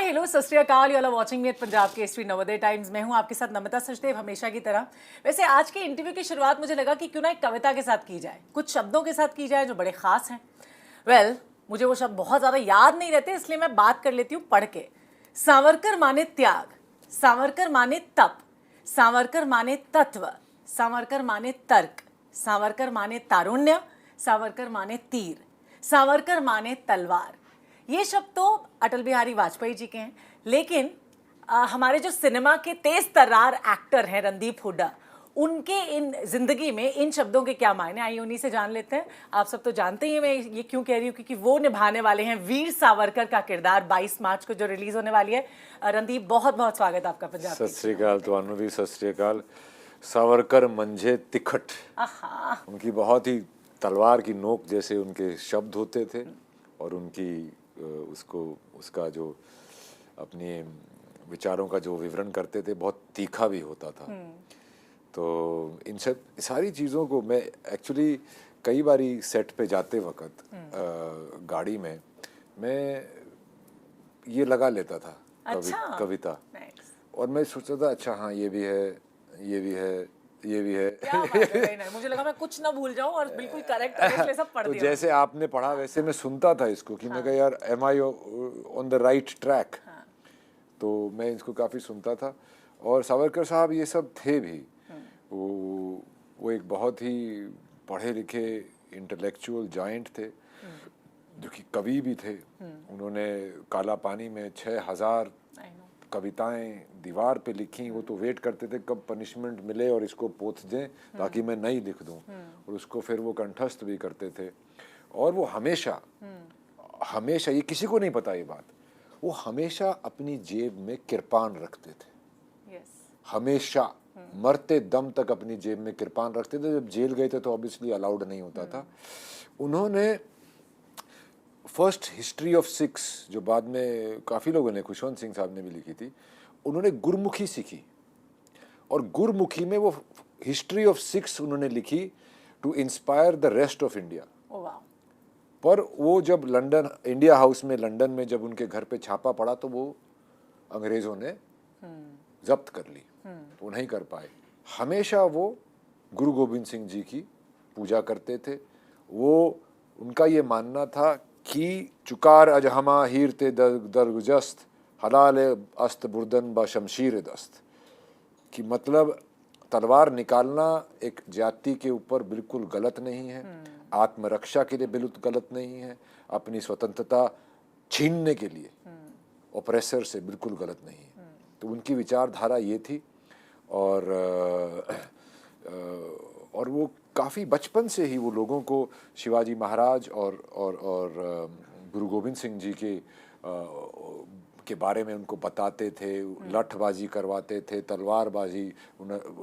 Hello सत श्री अकाल, you are watching me at Punjab Kesari Navodaya Times. मैं हूं आपके साथ नमिता सचदेव, हमेशा की तरह। वैसे आज के इंटरव्यू की शुरुआत मुझे लगा कि क्यों ना एक कविता के साथ की जाए, कुछ शब्दों के साथ की जाए जो बड़े खास हैं। मुझे वो शब्द बहुत ज़्यादा याद नहीं रहते, इसलिए मैं बात कर लेती हूँ पढ़ के। सावरकर माने त्याग, सावरकर माने तप, सावरकर माने तत्व, सावरकर माने तर्क, सावरकर माने तारुण्य, सावरकर माने तीर, सावरकर माने तलवार। ये शब्द तो अटल बिहारी वाजपेयी जी के हैं, लेकिन हमारे जो सिनेमा के तेज तर्रार एक्टर हैं रणदीप हुड्डा, उनके इन जिंदगी में इन शब्दों के क्या मायने, आइए उन्हीं से जान लेते हैं। आप सब तो जानते ही हैं मैं ये क्यों कह रही हूँ, क्योंकि वो निभाने वाले हैं वीर सावरकर का किरदार 22 मार्च को जो रिलीज होने वाली है। रणदीप, बहुत बहुत स्वागत आपका पंजाब। सत श्री अकाल ਤੁਹਾਨੂੰ भी सत श्री अकाल। सावरकर मंझे तिखट, उनकी बहुत ही तलवार की नोक जैसे उनके शब्द होते थे, और उनकी उसका जो अपने विचारों का जो विवरण करते थे बहुत तीखा भी होता था। तो इन सब सारी चीज़ों को मैं एक्चुअली कई बारी सेट पे जाते वक्त गाड़ी में मैं ये लगा लेता था। अच्छा? कविता और मैं सोचता था अच्छा हाँ ये भी है, ये भी है, ये भी है। क्या बात है, नहीं, मुझे लगा मैं कुछ ना भूल जाऊं और बिल्कुल करेक्ट इसलिए सब पढ़ दिया। तो जैसे आपने पढ़ा वैसे मैं सुनता था इसको कि मैं कहा यार am I on the right track. तो मैं इसको काफ़ी सुनता था, और सावरकर साहब ये सब थे भी। वो एक बहुत ही पढ़े लिखे इंटेलेक्चुअल जायंट थे, जो कि कवि भी थे। उन्होंने काला पानी में 6000 कविताएं दीवार पे लिखी। वो तो वेट करते थे कब पनिशमेंट मिले और इसको पोथ दें ताकि मैं नहीं लिख दूं, और उसको फिर वो कंठस्थ भी करते थे। और वो हमेशा हमेशा, ये किसी को नहीं पता ये बात, वो हमेशा अपनी जेब में किरपान रखते थे। हमेशा मरते दम तक अपनी जेब में किरपान रखते थे। जब जेल गए थे तो ऑब्वियसली अलाउड नहीं होता था। उन्होंने फर्स्ट हिस्ट्री ऑफ सिक्स, जो बाद में काफ़ी लोगों ने, खुशवंत सिंह साहब ने भी लिखी थी, उन्होंने गुरमुखी सीखी, और गुरमुखी में वो हिस्ट्री ऑफ सिक्स उन्होंने लिखी to inspire the rest of India. पर वो जब लंदन, इंडिया हाउस में लंदन में जब उनके घर पे छापा पड़ा तो वो अंग्रेज़ों ने जब्त कर ली, तो वो नहीं कर पाए। हमेशा वो गुरु गोविंद सिंह जी की पूजा करते थे। वो उनका ये मानना था कि चुकार अजहमा हीर ते दरगुजस्त हलाल अस्त बुर्दन ब शमशीर दस्त, कि मतलब तलवार निकालना एक जाति के ऊपर बिल्कुल गलत नहीं है, आत्मरक्षा के लिए बिल्कुल गलत नहीं है, अपनी स्वतंत्रता छीनने के लिए ऑपरेसर से बिल्कुल गलत नहीं है। तो उनकी विचारधारा ये थी। और वो काफ़ी बचपन से ही वो लोगों को शिवाजी महाराज और गुरु गोविंद सिंह जी के बारे में उनको बताते थे, लठबाजी करवाते थे, तलवारबाजी।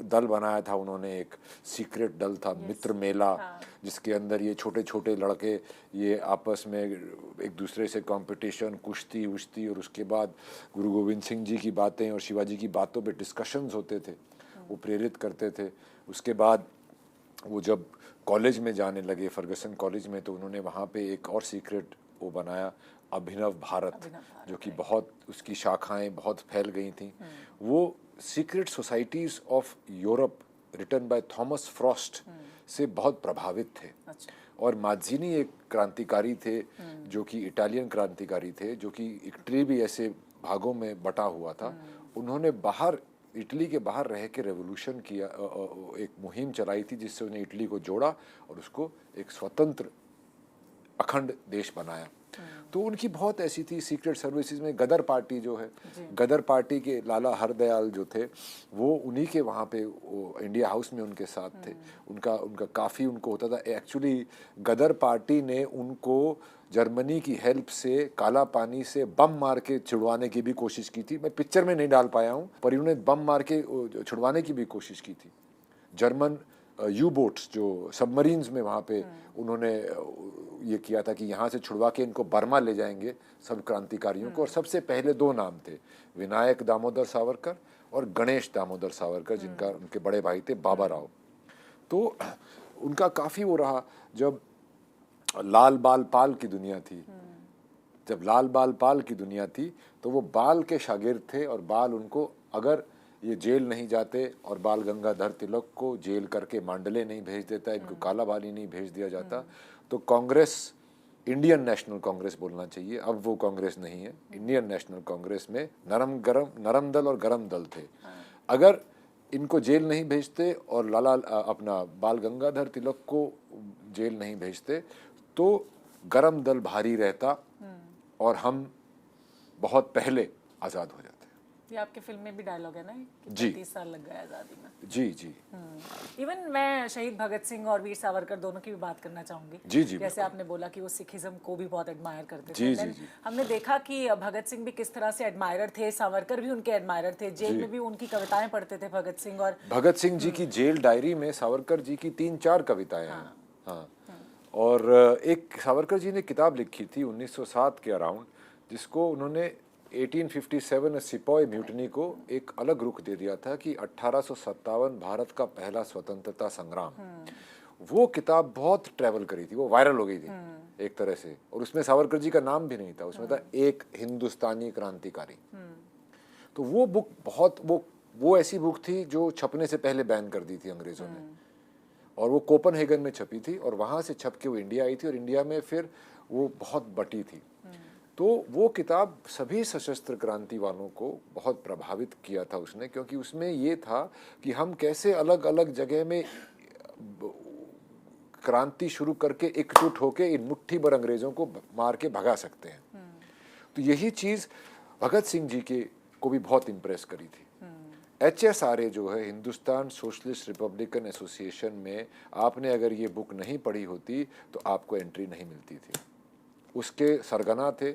दल बनाया था उन्होंने, एक सीक्रेट दल था, मित्र मेला, जिसके अंदर ये छोटे छोटे लड़के ये आपस में एक दूसरे से कंपटीशन, कुश्ती उश्ती, और उसके बाद गुरु गोविंद सिंह जी की बातें और शिवाजी की बातों पे डिस्कशंस होते थे, वो प्रेरित करते थे। उसके बाद वो जब कॉलेज में जाने लगे, फर्गसन कॉलेज में, तो उन्होंने वहाँ पे एक और सीक्रेट वो बनाया, अभिनव भारत, जो कि बहुत उसकी शाखाएं बहुत फैल गई थी। वो secret societies of Europe written by Thomas Frost से बहुत प्रभावित थे। और माज़िनी एक क्रांतिकारी थे, जो कि इटालियन क्रांतिकारी थे, जो कि इटली भी ऐसे भागों में बटा हुआ था। उन्होंने बाहर, इटली के बाहर रह के रेवोल्यूशन किया, एक मुहिम चलाई थी जिससे उन्हें इटली को जोड़ा और उसको एक स्वतंत्र अखंड देश बनाया। तो उनकी बहुत ऐसी थी। सीक्रेट सर्विसेज में गदर पार्टी जो है, गदर पार्टी के लाला हरदयाल जो थे, वो उन्हीं के वहाँ पे वो इंडिया हाउस में उनके साथ थे। उनका काफ़ी उनको होता था। एक्चुअली गदर पार्टी ने उनको जर्मनी की हेल्प से काला पानी से बम मार के छुड़वाने की भी कोशिश की थी। मैं पिक्चर में नहीं डाल पाया हूँ, पर उन्होंने बम मार के छुड़वाने की भी कोशिश की थी। जर्मन यू बोट्स, जो सबमरीन्स में वहाँ पे उन्होंने ये किया था कि यहाँ से छुड़वा के इनको बर्मा ले जाएंगे सब क्रांतिकारियों को। और सबसे पहले 2 नाम थे, विनायक दामोदर सावरकर और गणेश दामोदर सावरकर, जिनका उनके बड़े भाई थे बाबा राव। तो उनका काफ़ी वो रहा। जब लाल बाल पाल की दुनिया थी, जब लाल बाल पाल की दुनिया थी तो वो बाल के शागिर्द थे और बाल उनको, अगर ये जेल नहीं जाते और बाल गंगाधर तिलक को जेल करके मांडले नहीं भेज देता, इनको काला बाली नहीं भेज दिया जाता, तो कांग्रेस, इंडियन नेशनल कांग्रेस बोलना चाहिए, अब वो कांग्रेस नहीं है, इंडियन नेशनल कांग्रेस में नरम दल और गरम दल थे। अगर इनको जेल नहीं भेजते और लाला अपना बाल गंगाधर तिलक को जेल नहीं भेजते तो गरम दल भारी रहता और हम बहुत पहले आज़ाद हो जाते। ये आपके फिल्म में भी डायलॉग है ना कि जी। 35 साल लग गए आज़ादी में। जी जी इवन मैं शहीद भगत सिंह और वीर सावरकर दोनों की भी बात करना चाहूंगी। जी जी जैसे आपने बोला कि वो सिखिज्म को भी बहुत एडमायर करते थे। जी, Then जी, जी। हमने देखा कि भगत सिंह भी किस तरह से एडमायरर थे, सावरकर भी उनके एडमायरर थे, जेल में भी उनकी कविताएं पढ़ते थे भगत सिंह। और भगत सिंह जी की जेल डायरी में सावरकर जी की 3-4 कविताएं हैं। हाँ। और एक सावरकर जी ने किताब लिखी थी 1907 के अराउंड, जिसको उन्होंने 1857 सिपॉय म्यूटनी को एक अलग रुख दे दिया था कि 1857 भारत का पहला स्वतंत्रता संग्राम। वो किताब बहुत ट्रैवल करी थी, वो वायरल हो गई थी एक तरह से, और उसमें सावरकर जी का नाम भी नहीं था, उसमें था एक हिंदुस्तानी क्रांतिकारी। तो वो बुक बहुत, वो ऐसी बुक थी जो छपने से पहले बैन कर दी थी अंग्रेजों ने, और वो कोपनहेगन में छपी थी और वहाँ से छप के वो इंडिया आई थी और इंडिया में फिर वो बहुत बटी थी। तो वो किताब सभी सशस्त्र क्रांति वालों को बहुत प्रभावित किया था उसने, क्योंकि उसमें ये था कि हम कैसे अलग अलग जगह में क्रांति शुरू करके एकजुट होके इन मुट्ठी भर अंग्रेजों को मार के भगा सकते हैं। तो यही चीज़ भगत सिंह जी के को भी बहुत इम्प्रेस करी थी। HSRA जो है, हिंदुस्तान सोशलिस्ट रिपब्लिकन एसोसिएशन में, आपने अगर ये बुक नहीं पढ़ी होती तो आपको एंट्री नहीं मिलती थी। उसके सरगना थे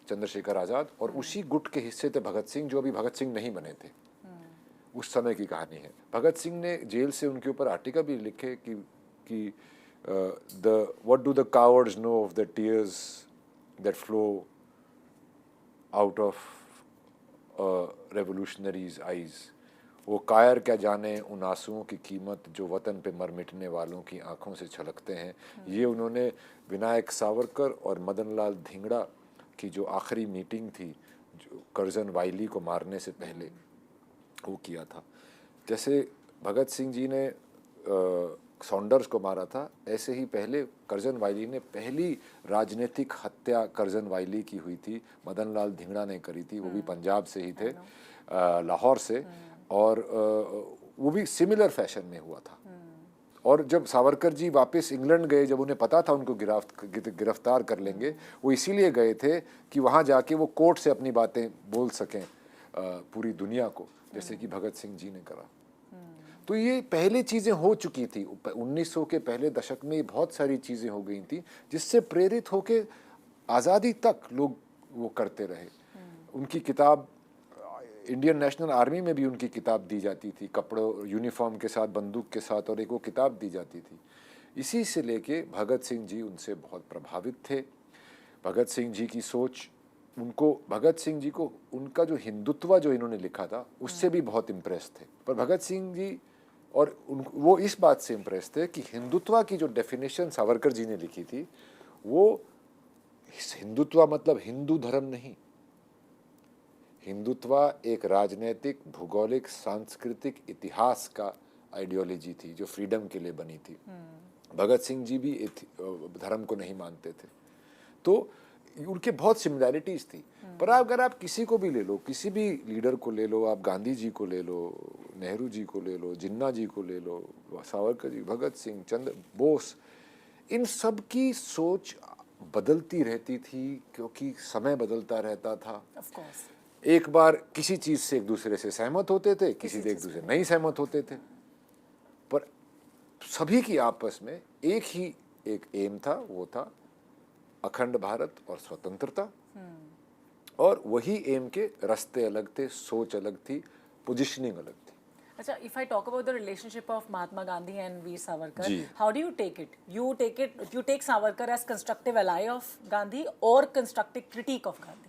चंद्रशेखर आज़ाद और उसी गुट के हिस्से थे भगत सिंह, जो अभी भगत सिंह नहीं बने थे। उस समय की कहानी है। भगत सिंह ने जेल से उनके ऊपर आर्टिकल भी लिखे कि what do the cowards know of the tears that flow out of revolutionaries eyes। वो कायर क्या जाने उन आंसुओं की कीमत जो वतन पे मर मिटने वालों की आंखों से छलकते हैं। ये उन्होंने विनायक सावरकर और मदन लाल धिंगड़ा की जो आखिरी मीटिंग थी, जो कर्जन वाइली को मारने से पहले, वो किया था। जैसे भगत सिंह जी ने सॉन्डर्स को मारा था, ऐसे ही पहले कर्जन वाइली ने पहली राजनीतिक हत्या कर्जन वाइली की हुई थी, मदन लाल धिंगड़ा ने करी थी। वो भी पंजाब से ही थे, लाहौर से, और वो भी सिमिलर फैशन में हुआ था। और जब सावरकर जी वापस इंग्लैंड गए, जब उन्हें पता था उनको गिरफ्तार कर लेंगे, वो इसीलिए गए थे कि वहाँ जाके वो कोर्ट से अपनी बातें बोल सकें पूरी दुनिया को, जैसे कि भगत सिंह जी ने करा। तो ये पहले चीज़ें हो चुकी थी 1900 के पहले दशक में, बहुत सारी चीज़ें हो गई थी जिससे प्रेरित होके आज़ादी तक लोग वो करते रहे। उनकी किताब इंडियन नेशनल आर्मी में भी उनकी किताब दी जाती थी, कपड़ों यूनिफॉर्म के साथ, बंदूक के साथ, और एक वो किताब दी जाती थी। इसी से लेके भगत सिंह जी उनसे बहुत प्रभावित थे। भगत सिंह जी की सोच, उनको, भगत सिंह जी को उनका जो हिंदुत्व जो इन्होंने लिखा था उससे भी बहुत इम्प्रेस थे। पर भगत सिंह जी और वो इस बात से इम्प्रेस थे कि हिंदुत्व की जो डेफिनेशन सावरकर जी ने लिखी थी, वो हिंदुत्व मतलब हिंदू धर्म नहीं, हिंदुत्व एक राजनीतिक, भूगोलिक, सांस्कृतिक इतिहास का आइडियोलॉजी थी जो फ्रीडम के लिए बनी थी। भगत सिंह जी भी धर्म को नहीं मानते थे, तो उनके बहुत सिमिलैरिटीज थी। पर अगर आप किसी को भी ले लो, किसी भी लीडर को ले लो, आप गांधी जी को ले लो, नेहरू जी को ले लो, जिन्ना जी को ले लो, सावरकर जी, भगत सिंह, चंद्र बोस, इन सब की सोच बदलती रहती थी क्योंकि समय बदलता रहता था। Of course. एक बार किसी चीज से एक दूसरे से सहमत होते थे, किसी से एक दूसरे नहीं सहमत होते थे, पर सभी की आपस में एक ही एक एम था, वो था अखंड भारत और स्वतंत्रता। और वही एम के रास्ते अलग थे, सोच अलग थी, पोजीशनिंग अलग थी। अच्छा, if I talk about the relationship of Mahatma Gandhi and Veer Savarkar, ji. how do you take it? You take Savarkar as constructive ally of Gandhi or constructive critique of Gandhi?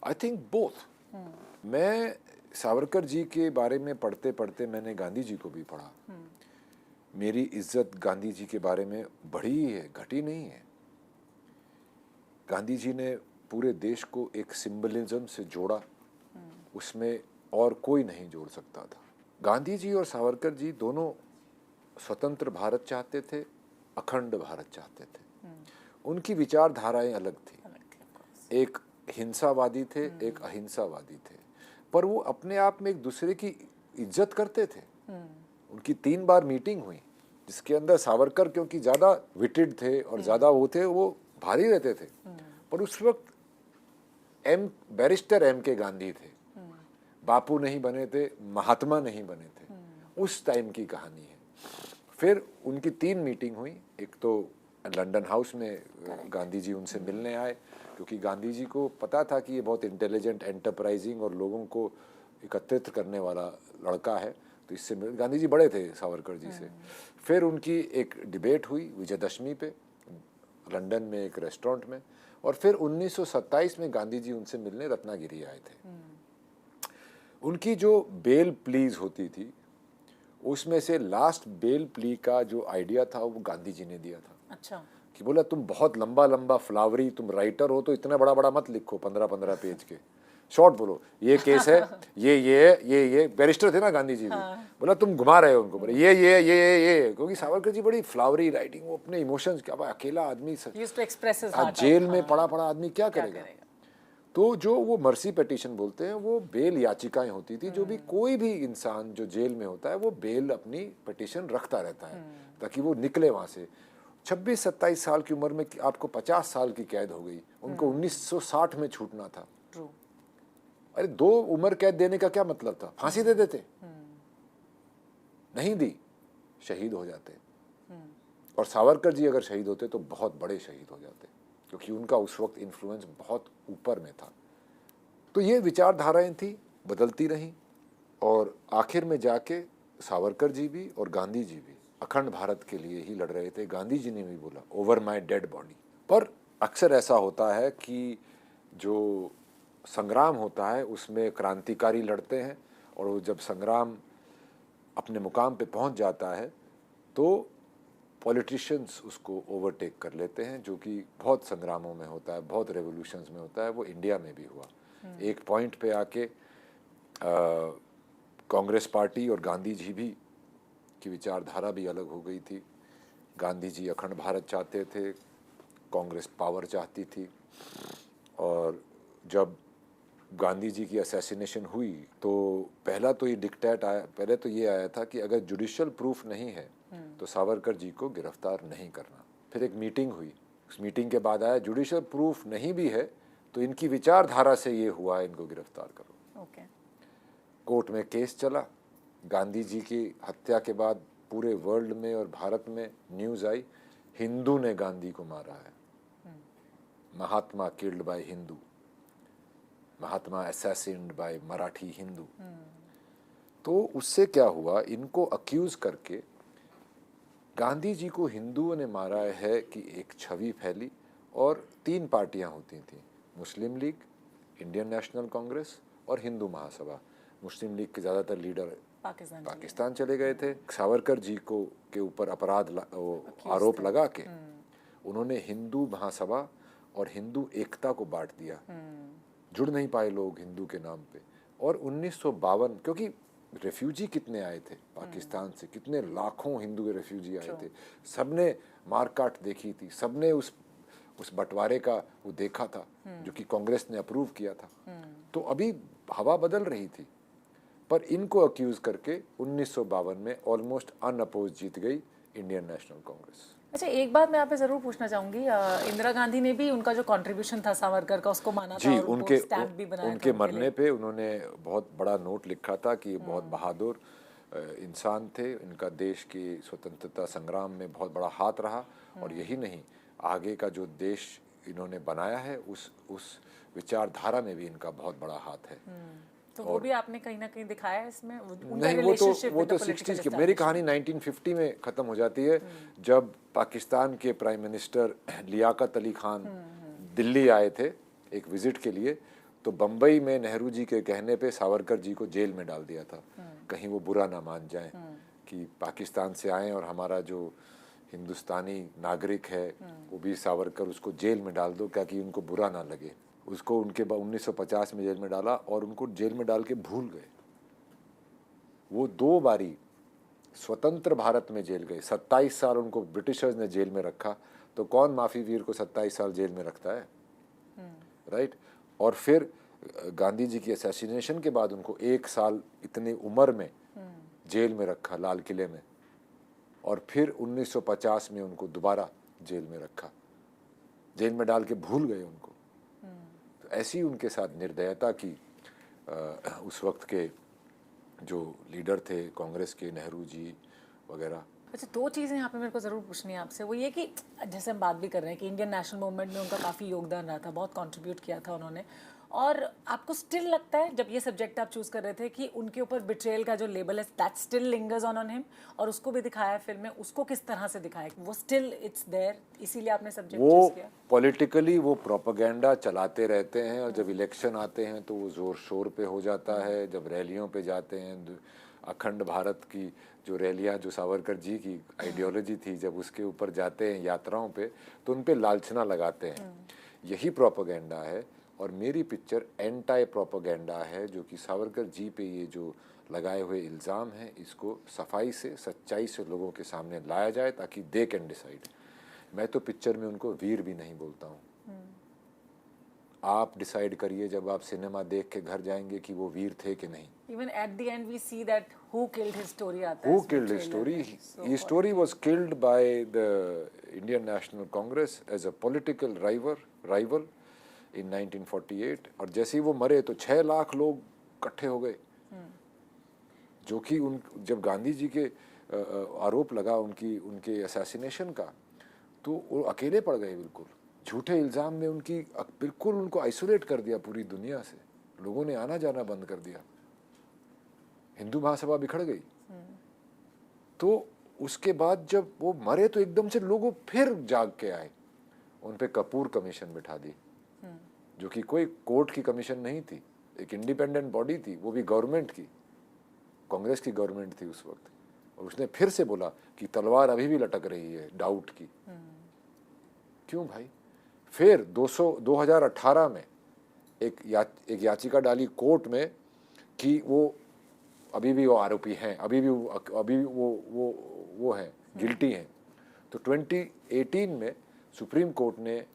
I think both. मैं सावरकर जी के बारे में पढ़ते पढ़ते मैंने गांधी जी को भी पढ़ा। मेरी इज्जत गांधी जी के बारे में बढ़ी है, घटी नहीं है। गांधी जी ने पूरे देश को एक सिंबलिज्म से जोड़ा, उसमें और कोई नहीं जोड़ सकता था। गांधी जी और सावरकर जी दोनों स्वतंत्र भारत चाहते थे, अखंड भारत चाहते थे। उनकी विचारधाराएं अलग थी, एक हिंसावादी थे, एक अहिंसावादी थे, पर वो अपने आप में एक दूसरे की इज्जत करते थे। उनकी 3 बार मीटिंग हुई, जिसके अंदर सावरकर क्योंकि ज़्यादा विटेड थे और ज़्यादा वो थे, वो भारी रहते थे, पर उस वक्त बैरिस्टर एम के गांधी थे, बापू नहीं बने थे, महात्मा नहीं बने थे, उस टाइम की कहानी है। फिर उनकी 3 मीटिंग हुई, एक तो लंदन हाउस में गांधी जी उनसे मिलने आए, क्योंकि गांधी जी को पता था कि ये बहुत इंटेलिजेंट, एंटरप्राइजिंग और लोगों को एकत्रित करने वाला लड़का है, तो इससे गांधी जी बड़े थे सावरकर जी से। फिर उनकी एक डिबेट हुई विजयदशमी पे लंदन में एक रेस्टोरेंट में, और फिर 1927 में गांधी जी उनसे मिलने रत्नागिरी आए थे। उनकी जो बेल प्लीज होती थी, उसमें से लास्ट बेल प्ली का जो आइडिया था वो गांधी जी ने दिया था। अच्छा। कि बोला तुम बहुत लंबा लंबा फ्लावरी, तुम राइटर हो तो इतना बड़ा बड़ा मत लिखो, 15-15 पेज के, शॉर्ट बोलो, ये केस है, ये बैरिस्टर थे ना गांधी जी भी। बोला तुम घुमा रहे हो उनको, बोले ये, क्योंकि सावरकर जी बड़ी फ्लावरी राइटिंग, वो अपने इमोशंस, क्या अकेला आदमी जेल में पड़ा आदमी क्या करेगा। तो जो वो मर्सी पिटीशन बोलते हैं, वो बेल याचिकाएं होती थी, जो भी कोई भी इंसान जो जेल में होता है वो बेल अपनी पिटीशन रखता रहता है ताकि वो निकले वहां से। 26-27 साल की उम्र में आपको 50 साल की कैद हो गई, उनको 1960 में छूटना था। अरे 2 उम्र कैद देने का क्या मतलब था, फांसी दे देते, नहीं दी, शहीद हो जाते। और सावरकर जी अगर शहीद होते तो बहुत बड़े शहीद हो जाते, क्योंकि उनका उस वक्त इन्फ्लुएंस बहुत ऊपर में था। तो ये विचारधाराएं थी, बदलती रहीं, और आखिर में जाके सावरकर जी भी और गांधी जी भी अखंड भारत के लिए ही लड़ रहे थे। गांधी जी ने भी बोला ओवर माय डेड बॉडी। पर अक्सर ऐसा होता है कि जो संग्राम होता है उसमें क्रांतिकारी लड़ते हैं, और वो जब संग्राम अपने मुकाम पे पहुंच जाता है तो पॉलिटिशियंस उसको ओवरटेक कर लेते हैं, जो कि बहुत संग्रामों में होता है, बहुत रेवोल्यूशंस में होता है। वो इंडिया में भी हुआ। एक पॉइंट पे आके कांग्रेस पार्टी और गांधी जी भी की विचारधारा भी अलग हो गई थी। गांधी जी अखंड भारत चाहते थे, कांग्रेस पावर चाहती थी। और जब गांधी जी की असैसिनेशन हुई तो पहला तो ये डिक्टेट आया, पहले तो ये आया था कि अगर जुडिशियल प्रूफ नहीं है तो सावरकर जी को गिरफ्तार नहीं करना। फिर एक मीटिंग हुई, उस मीटिंग के बाद आया जुडिशियल प्रूफ नहीं भी है तो इनकी विचारधारा से ये हुआ है, इनको गिरफ्तार करो। कोर्ट में केस चला। गांधी जी की हत्या के बाद पूरे वर्ल्ड में और भारत में न्यूज़ आई, हिंदू ने गांधी को मारा है, Mahatma killed by Hindu, Mahatma assassinated by Marathi Hindu. तो उससे क्या हुआ, इनको अक्यूज करके गांधी जी को हिंदुओं ने मारा है कि एक छवि फैली। और 3 पार्टियां होती थी, मुस्लिम लीग, इंडियन नेशनल कांग्रेस और हिंदू महासभा। मुस्लिम लीग के ज़्यादातर लीडर पाकिस्तान चले गए थे। सावरकर जी को के ऊपर आरोप लगा के उन्होंने हिंदू महासभा और हिंदू एकता को बांट दिया। जुड़ नहीं पाए लोग हिंदू के नाम पे। और 1952, क्योंकि रेफ्यूजी कितने आए थे पाकिस्तान से, कितने लाखों हिंदू रेफ्यूजी आए थे, सबने मारकाट देखी थी, सबने उस बंटवारे का वो देखा था जो कि कांग्रेस ने अप्रूव किया था। तो अभी हवा बदल रही थी, पर इनको अक्यूज करके 1952 में ऑलमोस्ट अनअपोज जीत गई इंडियन नेशनल कांग्रेस। अच्छा, एक बात मैं आप पे जरूर पूछना चाहूंगी, इंदिरा गांधी ने भी उनका जो कंट्रीब्यूशन था सावरकर का उसको माना जी, था और उनको स्टैम्प भी बनाया उनके था मरने पे उन्होंने बहुत बड़ा नोट लिखा था कि बहुत बहादुर इंसान थे, इनका देश की स्वतंत्रता संग्राम में बहुत बड़ा हाथ रहा। और यही नहीं, आगे का जो देश इन्होंने बनाया है उस विचारधारा में भी इनका बहुत बड़ा हाथ है। तो वो भी आपने कहीं ना कहीं दिखाया है इसमें, नहीं, वो तो 60s की मेरी कहानी 1950 में ख़त्म हो जाती है, जब पाकिस्तान के प्राइम मिनिस्टर लियाकत अली खान दिल्ली आए थे एक विजिट के लिए। तो बम्बई में नेहरू जी के कहने पे सावरकर जी को जेल में डाल दिया था, कहीं वो बुरा ना मान जाएं कि पाकिस्तान से आए और हमारा जो हिंदुस्तानी नागरिक है, वो वीर सावरकर, उसको जेल में डाल दो क्या कि उनको बुरा ना लगे। उसको उनके 1950 में जेल में डाला और उनको जेल में डाल के भूल गए। वो 2 बारी स्वतंत्र भारत में जेल गए, 27 साल उनको ब्रिटिशर्स ने जेल में रखा। तो कौन माफी वीर को 27 साल जेल में रखता है, राइट? और फिर गांधी जी की असैसिनेशन के बाद उनको 1 साल इतनी उम्र में जेल में रखा, लाल किले में, और फिर 1950 में उनको दोबारा जेल में रखा, जेल में डाल के भूल गए उनको। तो ऐसी उनके साथ निर्दयता की उस वक्त के जो लीडर थे कांग्रेस के, नेहरू जी वगैरह। अच्छा, 2 चीज़ें यहाँ पे मेरे को ज़रूर पूछनी है आपसे। वो ये कि जैसे हम बात भी कर रहे हैं कि इंडियन नेशनल मूवमेंट में उनका काफ़ी योगदान रहा था, बहुत कंट्रीब्यूट किया था उन्होंने, और आपको स्टिल लगता है जब ये सब्जेक्ट आप चूज़ कर रहे थे कि उनके ऊपर बिट्रेयल का जो लेबल है that still lingers on him, और उसको भी दिखाया फिल्म में, उसको किस तरह से दिखाया, वो स्टिल इट्स देयर, इसीलिए आपने सब्जेक्ट चूज़ किया? पॉलिटिकली वो प्रोपेगेंडा चलाते रहते हैं और जब इलेक्शन आते हैं तो वो जोर शोर पे हो जाता है। जब रैलियों पे जाते हैं, अखंड भारत की जो रैलियां, जो सावरकर जी की आइडियोलॉजी थी, जब उसके ऊपर जाते हैं यात्राओं पे तो उन पे लालछना लगाते हैं। यही प्रोपेगेंडा है। और मेरी पिक्चर एंटाई प्रोपेगेंडा है, जो कि सावरकर जी पे ये जो लगाए हुए इल्ज़ाम हैं इसको सफाई से, सच्चाई से लोगों के सामने लाया जाए ताकि दे कैन डिसाइड। मैं तो पिक्चर में उनको वीर भी नहीं बोलता हूँ। आप डिसाइड करिए जब आप सिनेमा देख के घर जाएंगे कि वो वीर थे कि नहीं। Even at the end we see that who killed his story आता है Who इसमें killed his trailer story? में. So, His story was killed by the Indian National Congress as a political rival in 1948। और जैसे ही वो मरे तो 6 लाख लोग इकट्ठे हो गए, जो कि उन जब गांधी जी के आरोप लगा उनके असैसिनेशन का, तो वो अकेले पड़ गए। बिल्कुल झूठे इल्ज़ाम में बिल्कुल उनको आइसोलेट कर दिया पूरी दुनिया से। लोगों ने आना जाना बंद कर दिया, हिंदू महासभा बिखर गई। तो उसके बाद जब वो मरे तो एकदम से लोगों फिर जाग के आए, उन पे कपूर कमीशन बिठा दी, जो कि कोई कोर्ट की कमीशन नहीं थी, एक इंडिपेंडेंट बॉडी थी, वो भी गवर्नमेंट की, कांग्रेस की गवर्नमेंट थी उस वक्त। और उसने फिर से बोला कि तलवार अभी भी लटक रही है डाउट की। क्यों भाई? फिर 2018 में एक याचिका डाली कोर्ट में कि वो अभी भी वो आरोपी हैं, अभी भी वो हैं, गिल्टी हैं। तो 2018 में सुप्रीम कोर्ट ने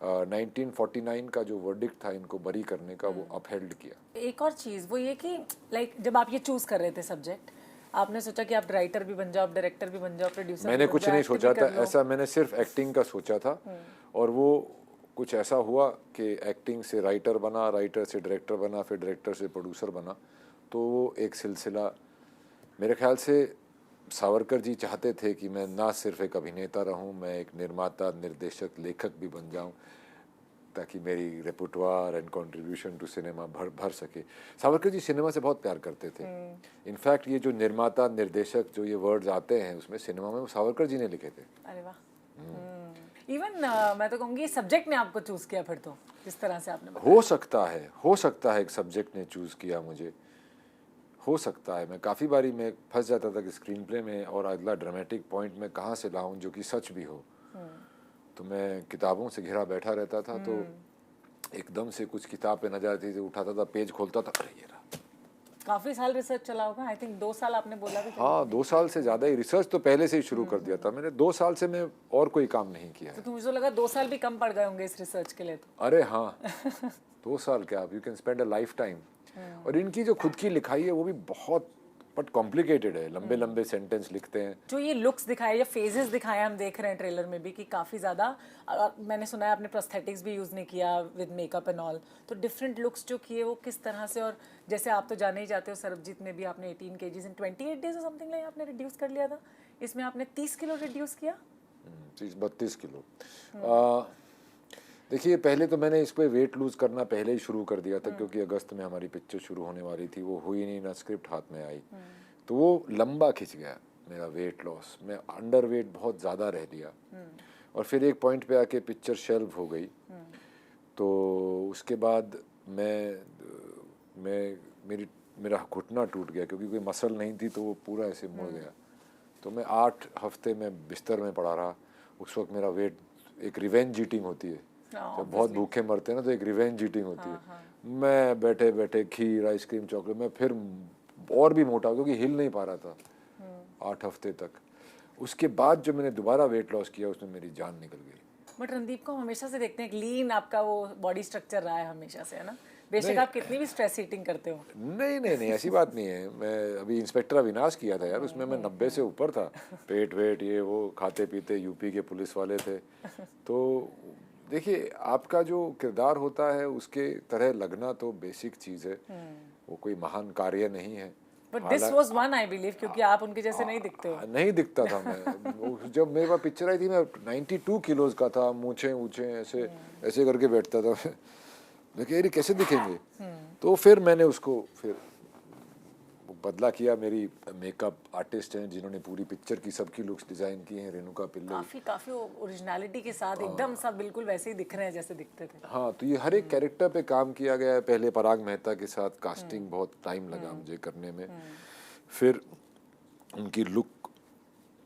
1949 का जो वर्डिक्ट था इनको बरी करने का, वो अपहेल्ड किया। एक और चीज़ वो ये कि लाइक जब आप ये चूज़ कर रहे थे सब्जेक्ट, आपने सोचा कि आप राइटर भी बन जाओ, आप डायरेक्टर भी बन जाओ, प्रोड्यूसर? मैंने कुछ नहीं सोचा था ऐसा, मैंने सिर्फ एक्टिंग का सोचा था। और वो कुछ ऐसा हुआ कि एक्टिंग से राइटर बना, राइटर से डायरेक्टर बना, फिर डायरेक्टर से प्रोड्यूसर बना। तो वो एक सिलसिला, मेरे ख्याल से सावरकर जी चाहते थे कि मैं ना सिर्फ एक अभिनेता रहूं, मैं एक निर्माता, निर्देशक, लेखक भी बन जाऊं, ताकि मेरी रेपुटवार एंड कंट्रीब्यूशन टू सिनेमा भर सके। सावरकर जी सिनेमा से बहुत प्यार करते थे। इनफैक्ट ये जो निर्माता, निर्देशक, जो ये वर्ड्स आते हैं उसमें सिनेमा में, वो सावरकर जी ने लिखे थे। अरे वाह। इवन मैं तो कहूँगी सब्जेक्ट ने आपको चूज़ किया फिर तो, जिस तरह से आपने बताया। हो सकता है एक सब्जेक्ट ने चूज़ किया मुझे, हो सकता है। मैं काफ़ी बारी मैं फंस जाता था कि स्क्रीन प्ले में और अगला ड्रामेटिक पॉइंट में कहाँ से लाऊं जो कि सच भी हो। तो मैं किताबों से घिरा बैठा रहता था, तो एकदम से कुछ किताब पे नजर आती थी, उठाता था, पेज खोलता था, अरे ये रहा। काफ़ी साल रिसर्च चला होगा, आई थिंक 2 साल आपने बोला भी। हाँ, 2 साल से ज़्यादा ही रिसर्च तो पहले से ही शुरू कर दिया था मैंने। 2 साल से मैं और कोई काम नहीं किया है। तो मुझे लगा 2 साल भी कम पड़ गए होंगे इस रिसर्च के लिए तो। अरे हाँ, 2 साल क्या, you can spend a life time. और इनकी जो खुद की लिखाई है वो भी बहुत बट कॉम्प्लिकेटेड है, लंबे लंबे सेंटेंस लिखते हैं। जो ये लुक्स दिखाए या फेजेस दिखाए हम देख रहे हैं ट्रेलर में भी कि काफ़ी ज़्यादा, मैंने सुना है आपने प्रोस्थेटिक्स भी यूज़ नहीं किया विद मेकअप एंड ऑल, तो डिफरेंट लुक्स जो किए वो किस तरह से? और जैसे आप तो जाने ही जाते हो, सरबजीत में भी आपने 18 kgs इन 28 days और समथिंग लाइक आपने रिड्यूस कर लिया था, इसमें आपने 30 किलो रिड्यूस किया। 32 किलो। देखिए, पहले तो मैंने इस पर वेट लूज़ करना पहले ही शुरू कर दिया था, क्योंकि अगस्त में हमारी पिक्चर शुरू होने वाली थी, वो हुई नहीं, ना स्क्रिप्ट हाथ में आई, तो वो लंबा खिंच गया मेरा वेट लॉस। मैं अंडर वेट बहुत ज़्यादा रह लिया, और फिर एक पॉइंट पे आके पिक्चर शेल्व हो गई। तो उसके बाद मेरा घुटना टूट गया, क्योंकि कोई मसल नहीं थी, तो वो पूरा ऐसे मुड़ गया। तो मैं 8 हफ्ते में बिस्तर में पड़ा रहा। उस वक्त मेरा वेट, एक रिवेंज ईटिंग होती है, जब बहुत भूखे मरते हैं ना तो एक रिवेंज ईटिंग होती है। मैं बैठे बैठे खीर, आइसक्रीम, चॉकलेट, मैं फिर और भी मोटा, क्योंकि हिल नहीं पा रहा था 8 हफ्ते तक। उसके बाद जब मैंने दोबारा वेट लॉस किया, उसमें मेरी जान निकल गई। बट रणदीप को हम हमेशा से देखते हैं, लीन आपका वो बॉडी स्ट्रक्चर रहा है हमेशा से, है ना? बेशक आप कितनी भी स्ट्रेस ईटिंग करते हो। नहीं नहीं नहीं, ऐसी बात नहीं है। मैं अभी इंस्पेक्टर अविनाश किया था यार, उसमें मैं 90 से ऊपर था। पेट वेट ये वो, खाते पीते, यूपी के पुलिस वाले थे। तो देखिए, आपका जो किरदार होता है उसके तरह लगना तो बेसिक चीज़ है, वो कोई महान कार्य नहीं है। But this was one, I believe, क्योंकि आप उनके जैसे नहीं दिखते हो। नहीं दिखता था मैं। जब मेरे पास पिक्चर आई थी, मैं 92 किलोज का था, मूछें ऊँचे ऐसे ऐसे करके बैठता था। मैं कह, ये कैसे दिखेंगे? तो फिर मैंने उसको फिर बदला किया। मेरी मेकअप आर्टिस्ट हैं जिन्होंने पूरी पिक्चर की सबकी लुक्स डिजाइन की हैं, रेणुका पिल्ले। काफी ओरिजिनलिटी के साथ एकदम सब बिल्कुल वैसे ही दिख रहे हैं जैसे दिखते थे। हाँ, तो ये हर एक कैरेक्टर पे काम किया गया है। पहले पराग मेहता के साथ कास्टिंग बहुत टाइम लगा मुझे करने में, फिर उनकी लुक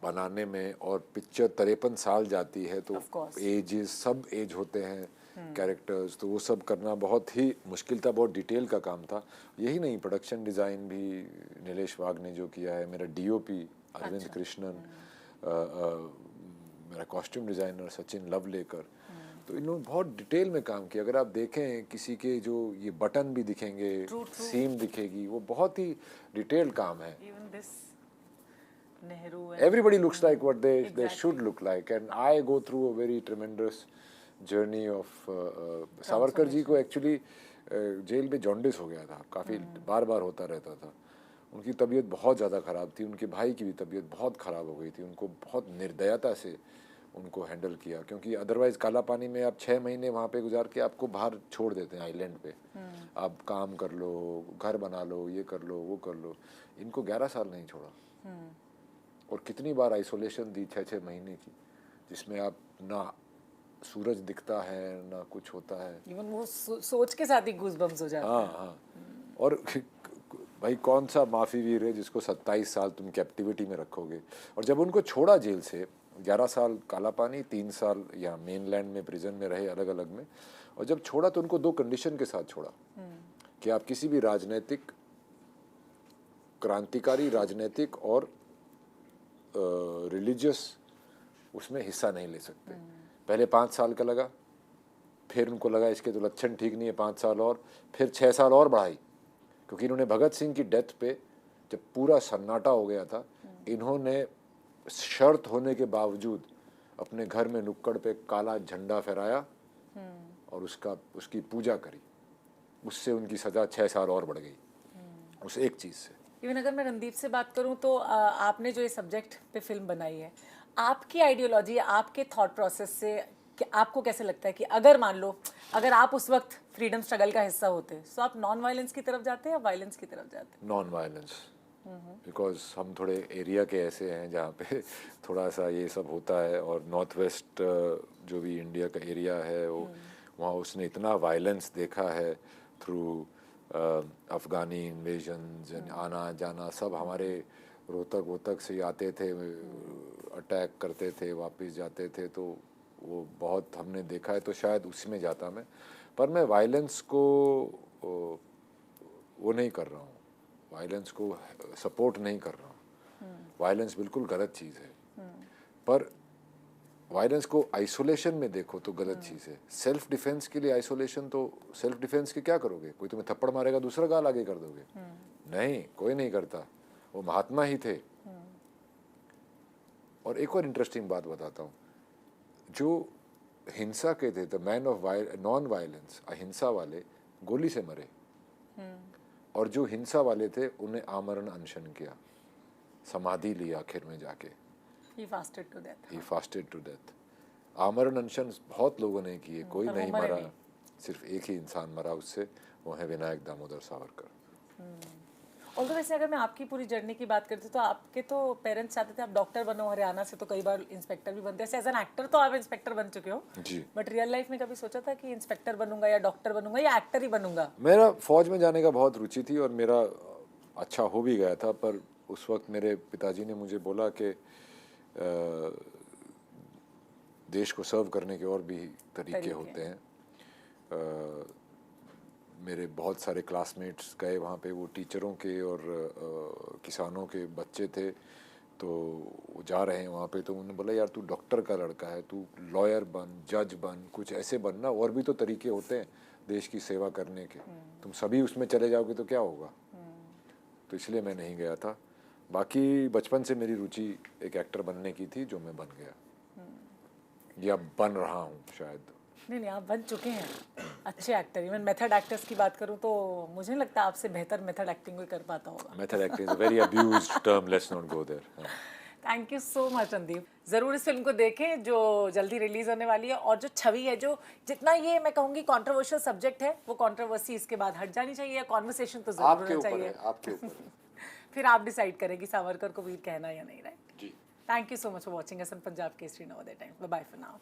बनाने में, और पिक्चर 53 साल जाती है तो एजेस, सब एज होते हैं कैरेक्टर्स, तो वो सब करना बहुत ही मुश्किल था, बहुत डिटेल का काम था। यही नहीं, प्रोडक्शन डिज़ाइन भी नीलेश वाघ ने जो किया है, मेरा डीओपी अरविंद कृष्णन, मेरा कॉस्ट्यूम डिज़ाइनर सचिन लवलेकर, तो इन्होंने बहुत डिटेल में काम किया। अगर आप देखें किसी के जो ये बटन भी दिखेंगे, सीम दिखेगी, वो बहुत ही डिटेल्ड काम है। Everybody looks like what they should look like, and I go through a very tremendous journey of Savarkar ji को एक्चुअली जेल में जॉन्डिस हो गया था, काफ़ी बार बार होता रहता था। उनकी तबीयत बहुत ज़्यादा ख़राब थी, उनके भाई की भी तबीयत बहुत ख़राब हो गई थी। उनको बहुत निर्दयता से उनको हैंडल किया, क्योंकि अदरवाइज़ काला पानी में आप 6 महीने वहाँ पे गुजार के आपको बाहर छोड़ देते हैं आइलैंड पे। आप काम कर लो, घर बना लो, ये कर लो, वो कर लो। इनको 11 साल नहीं छोड़ा, और कितनी बार आइसोलेशन दी 6-6 महीने की, जिसमें आप ना सूरज दिखता है ना कुछ होता है। इवन वो सोच के साथ ही गूज़बम्स हो जाते हैं। हाँ हाँ, और भाई कौन सा माफी वीर है जिसको 27 साल तुम कैप्टिविटी में रखोगे? और जब उनको छोड़ा जेल से, 11 साल काला पानी, 3 साल यहाँ मेनलैंड में प्रिजन में रहे अलग अलग में, और जब छोड़ा तो उनको 2 कंडीशन के साथ छोड़ा कि आप किसी भी राजनीतिक, क्रांतिकारी राजनीतिक और रिलीजियस उसमें हिस्सा नहीं ले सकते। पहले 5 साल का लगा, फिर उनको लगा इसके तो लक्षण ठीक नहीं है, 5 साल और, फिर 6 साल और बढ़ाई, क्योंकि इन्होंने भगत सिंह की डेथ पे जब पूरा सन्नाटा हो गया था, इन्होंने शर्त होने के बावजूद अपने घर में नुक्कड़ पे काला झंडा फहराया और उसकी पूजा करी। उससे उनकी सज़ा 6 साल और बढ़ गई, उस एक चीज़ से। इवन अगर मैं रणदीप से बात करूं तो आपने जो ये सब्जेक्ट पे फिल्म बनाई है, आपकी आइडियोलॉजी, आपके थॉट प्रोसेस से कि आपको कैसे लगता है कि अगर मान लो अगर आप उस वक्त फ्रीडम स्ट्रगल का हिस्सा होते, तो आप नॉन वायलेंस की तरफ जाते या वायलेंस की तरफ जाते? नॉन वायलेंस, बिकॉज हम थोड़े एरिया के ऐसे हैं जहाँ पे थोड़ा सा ये सब होता है, और नॉर्थ वेस्ट जो भी इंडिया का एरिया है वो वहाँ उसने इतना वायलेंस देखा है थ्रू अफ़गानी इन्वेजन्स, आना जाना सब। हमारे रोहतक से आते थे, अटैक करते थे, वापस जाते थे, तो वो बहुत हमने देखा है, तो शायद उसमें जाता मैं। पर मैं वायलेंस को वो नहीं कर रहा हूँ, वायलेंस को सपोर्ट नहीं कर रहा हूँ। वायलेंस बिल्कुल गलत चीज़ है, पर वायलेंस को आइसोलेशन में देखो तो गलत चीज़ है। सेल्फ डिफेंस के लिए आइसोलेशन, तो सेल्फ डिफेंस के क्या करोगे? कोई तुम्हें थप्पड़ मारेगा, दूसरा गाल आगे कर दोगे? नहीं, कोई नहीं करता, वो महात्मा ही थे। और एक और इंटरेस्टिंग बात बताता हूँ, जो हिंसा के थे, the man of non violence, अहिंसा वाले गोली से मरे, और जो हिंसा वाले थे उन्हें आमरण अनशन किया, समाधि ली आखिर में जाके। He fasted to death. He fasted to death. आमरण अनशन बहुत लोगों ने किए, कोई नहीं मरा, सिर्फ एक ही इंसान मरा उससे, वो है विनायक दामोदर सावरकर। और तो वैसे अगर मैं आपकी पूरी जर्नी की बात करती हूँ तो आपके तो पेरेंट्स चाहते थे आप डॉक्टर बनो, हरियाणा से तो कई बार इंस्पेक्टर भी बनते हैं। एज एन एक्टर तो आप इंस्पेक्टर बन चुके हो जी, बट रियल लाइफ में कभी सोचा था कि इंस्पेक्टर बनूंगा या डॉक्टर बनूंगा या एक्टर ही बनूंगा? मेरा फौज में जाने का बहुत रुचि थी और मेरा अच्छा हो भी गया था, पर उस वक्त मेरे पिताजी ने मुझे बोला कि देश को सर्व करने के और भी तरीके होते हैं। मेरे बहुत सारे क्लासमेट्स गए वहाँ पे, वो टीचरों के और किसानों के बच्चे थे, तो वो जा रहे हैं वहाँ पे, तो उन्होंने बोला यार तू डॉक्टर का लड़का है, तू लॉयर बन, जज बन, कुछ ऐसे बनना, और भी तो तरीके होते हैं देश की सेवा करने के, तुम सभी उसमें चले जाओगे तो क्या होगा। तो इसलिए मैं नहीं गया था। बाकी बचपन से मेरी रुचि एक एक्टर बनने की थी, जो मैं बन गया, या बन रहा हूँ शायद। नहीं, आप बन चुके हैं अच्छे एक्टर। इवन मेथड एक्टर्स की बात करूं तो मुझे नहीं लगता आपसे बेहतर मेथड एक्टिंग कोई कर पाता होगा। Method acting is a very abused term, let's not go there. Thank you so much Randeep. ज़रूर इस फिल्म को देखें जो जल्दी रिलीज होने वाली है, और जो छवि है, जो जितना ये मैं कहूँगी कंट्रोवर्शियल सब्जेक्ट है, वो कंट्रोवर्सी इसके बाद हट जानी चाहिए, कॉन्वर्सेशन तो जरूर आपके होना ऊपर चाहिए। है, आपके ऊपर है। फिर आप डिसाइड करेंगे सावरकर को वीर कहना या नहीं, राइट। जी। Thank you so much for watching us on Punjab Kesari Navodaya Times. Bye bye for now.